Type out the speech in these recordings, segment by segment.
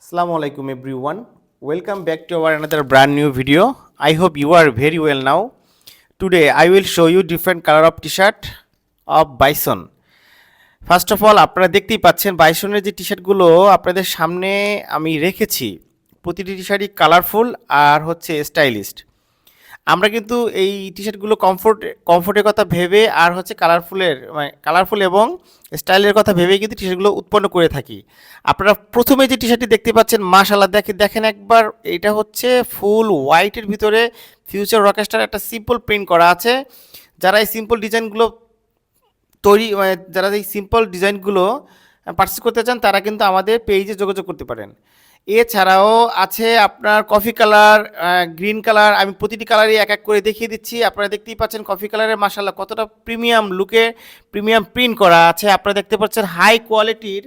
Assalamu alaikum everyone. Welcome back to our another brand new video. I hope you are very well now. Today I will show you different color of t-shirt of Bison. First of all আপনারা দেখতেই পাচ্ছেন বাইসনের যে টি শার্টগুলো আপনাদের সামনে আমি রেখেছি, প্রতিটি টি শার্টই কালারফুল আর হচ্ছে স্টাইলিস্ট। আমরা কিন্তু এই টি শার্টগুলো কমফোর্টের কথা ভেবে আর হচ্ছে কালারফুল এবং স্টাইলের কথা ভেবে কিন্তু টি শার্টগুলো উৎপন্ন করে থাকি। আপনারা প্রথমে যে টি শার্টটি দেখতে পাচ্ছেন মাশাআল্লাহ দেখেন একবার, এটা হচ্ছে ফুল হোয়াইটের ভিতরে ফিউচার রকস্টার একটা সিম্পল প্রিন্ট করা আছে। যারা এই সিম্পল ডিজাইনগুলো যারা এই সিম্পল ডিজাইনগুলো পারচেজ করতে চান তারা কিন্তু আমাদের পেজে যোগাযোগ করতে পারেন। এছাড়াও আছে আপনার কফি কালার, গ্রিন কালার। আমি প্রতিটি কালারই এক এক করে দেখিয়ে দিচ্ছি। আপনারা দেখতেই পাচ্ছেন কফি কালারের মাশাআল্লাহ কতটা প্রিমিয়াম লুকে প্রিমিয়াম প্রিন্ট করা আছে। আপনারা দেখতে পাচ্ছেন হাই কোয়ালিটির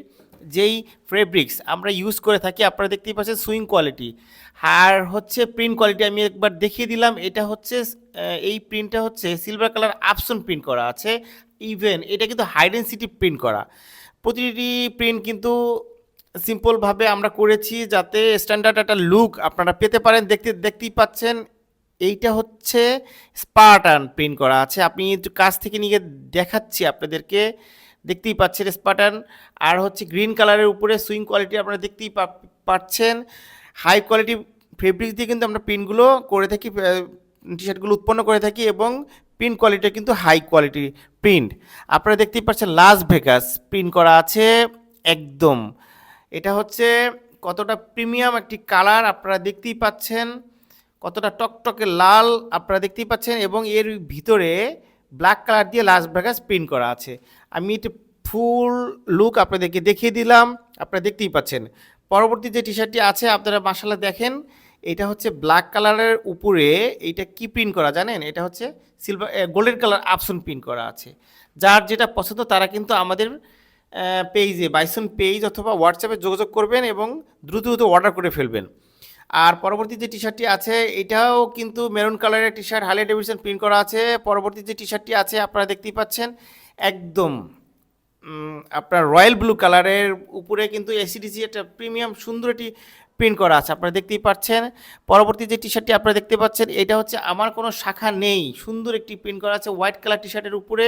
যেই ফেব্রিক্স আমরা ইউজ করে থাকি, আপনারা দেখতেই পাচ্ছেন সুইং কোয়ালিটি আর হচ্ছে প্রিন্ট কোয়ালিটি আমি একবার দেখিয়ে দিলাম। এটা হচ্ছে এই প্রিন্টটা হচ্ছে সিলভার কালার আপসন প্রিন্ট করা আছে। ইভেন এটা কিন্তু হাই ডেনসিটি প্রিন্ট করা। প্রতিটি প্রিন্ট কিন্তু সিম্পলভাবে আমরা করেছি যাতে স্ট্যান্ডার্ড একটা লুক আপনারা পেতে পারেন। দেখতেই পাচ্ছেন এইটা হচ্ছে স্পার্টান প্রিন্ট করা আছে। আপনি কাছ থেকে নিয়ে দেখাচ্ছি আপনাদেরকে, দেখতেই পাচ্ছেন স্পার্টান আর হচ্ছে গ্রিন কালারের উপরে সুইং কোয়ালিটি আপনারা দেখতেই পাচ্ছেন। হাই কোয়ালিটি ফেব্রিক্স দিয়ে কিন্তু আমরা প্রিন্টগুলো করে থাকি, টি শার্টগুলো উৎপন্ন করে থাকি এবং প্রিন্ট কোয়ালিটি কিন্তু হাই কোয়ালিটি প্রিন্ট। আপনারা দেখতেই পাচ্ছেন লাস ভেগাস প্রিন্ট করা আছে একদম। এটা হচ্ছে কতটা প্রিমিয়াম একটি কালার আপনারা দেখতেই পাচ্ছেন, কতটা টকটকে লাল আপনারা দেখতেই পাচ্ছেন এবং এর ভিতরে ব্ল্যাক কালার দিয়ে লাস ভেগাস প্রিন্ট করা আছে। আমি এটা ফুল লুক আপনাদেরকে দেখিয়ে দিলাম, আপনারা দেখতেই পাচ্ছেন। পরবর্তী যে টি শার্টটি আছে আপনারা মাশাআল্লাহ দেখেন, এটা হচ্ছে ব্ল্যাক কালারের উপরে এইটা কি প্রিন্ট করা জানেন? এটা হচ্ছে গোল্ডেন কালার আপসন প্রিন্ট করা আছে। যার যেটা পছন্দ তারা কিন্তু আমাদের পেজে বাইসন পেজ অথবা হোয়াটসঅ্যাপে যোগাযোগ করবেন এবং দ্রুত অর্ডার করে ফেলবেন। আর পরবর্তী যে টি শার্টটি আছে এটাও কিন্তু মেরুন কালারের T shirt, Harley Davidson print করা আছে। পরবর্তী যে টি শার্টটি আছে আপনারা দেখতেই পাচ্ছেন একদম আপনার রয়্যাল ব্লু কালারের উপরে কিন্তু এসিডিসি একটা প্রিমিয়াম সুন্দর একটি প্রিন্ট করা আছে, আপনারা দেখতেই পাচ্ছেন। পরবর্তী যে টি শার্টটি আপনারা দেখতে পাচ্ছেন এটা হচ্ছে আমার কোনো শাখা নেই, সুন্দর একটি প্রিন্ট করা আছে হোয়াইট কালার টি শার্টের উপরে।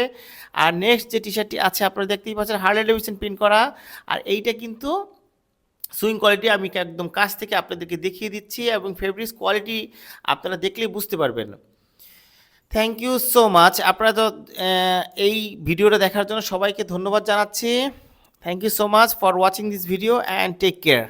আর নেক্সট যে টি শার্টটি আছে আপনারা দেখতেই পাচ্ছেন হার্লে ডেভিডসন প্রিন্ট করা। আর এইটা কিন্তু সুইং কোয়ালিটি আমি একদম কাছ থেকে আপনাদেরকে দেখিয়ে দিচ্ছি এবং ফেব্রিক্স কোয়ালিটি আপনারা দেখলেই বুঝতে পারবেন। Thank you so much. আপনারা তো এই ভিডিওটা দেখার জন্য সবাইকে ধন্যবাদ জানাচ্ছি। Thank you so much for watching this video and take care.